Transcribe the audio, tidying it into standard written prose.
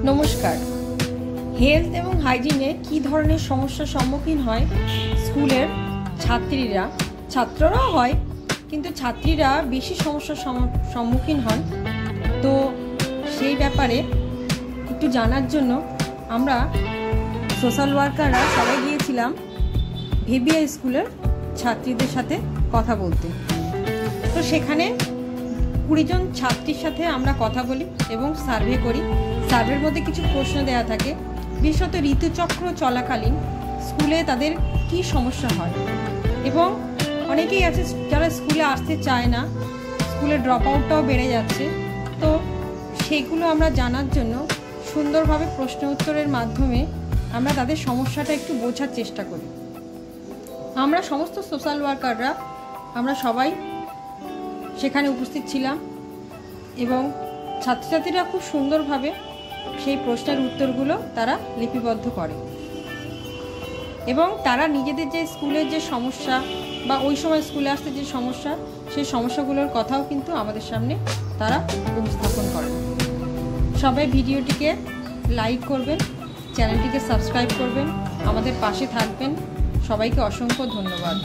নমস্কার। হেলথ এবং হাইজিনে কী ধরনের সমস্যার সম্মুখীন হয় স্কুলের ছাত্রীরা, ছাত্ররাও হয় কিন্তু ছাত্রীরা বেশি সমস্যার সম্মুখীন হন। তো সেই ব্যাপারে একটু জানার জন্য আমরা সোশ্যাল ওয়ার্কাররা সবাই গিয়েছিলাম ভেবিয়া স্কুলের ছাত্রীদের সাথে কথা বলতে। তো সেখানে 20 জন ছাত্রীর সাথে আমরা কথা বলি এবং সার্ভে করি। সার্ভের মধ্যে কিছু প্রশ্ন দেওয়া থাকে, বিশেষত ঋতুচক্র চলাকালীন স্কুলে তাদের কি সমস্যা হয়, এবং অনেকেই আছে যারা স্কুলে আসতে চায় না, স্কুলের ড্রপ আউটটাও বেড়ে যাচ্ছে। তো সেগুলো আমরা জানার জন্য সুন্দরভাবে প্রশ্ন উত্তরের মাধ্যমে আমরা তাদের সমস্যাটা একটু বোঝার চেষ্টা করি। আমরা সমস্ত সোশ্যাল ওয়ার্কাররা আমরা সবাই সেখানে উপস্থিত ছিলাম এবং ছাত্রছাত্রীরা খুব সুন্দরভাবে সেই প্রশ্নের উত্তরগুলো তারা লিপিবদ্ধ করে এবং তারা নিজেদের যে স্কুলের যে সমস্যা বা ওই সময় স্কুলে আসতে যে সমস্যা, সেই সমস্যাগুলোর কথাও কিন্তু আমাদের সামনে তারা উপস্থাপন করে। সবাই ভিডিওটিকে লাইক করবেন, চ্যানেলটিকে সাবস্ক্রাইব করবেন, আমাদের পাশে থাকবেন। সবাইকে অসংখ্য ধন্যবাদ।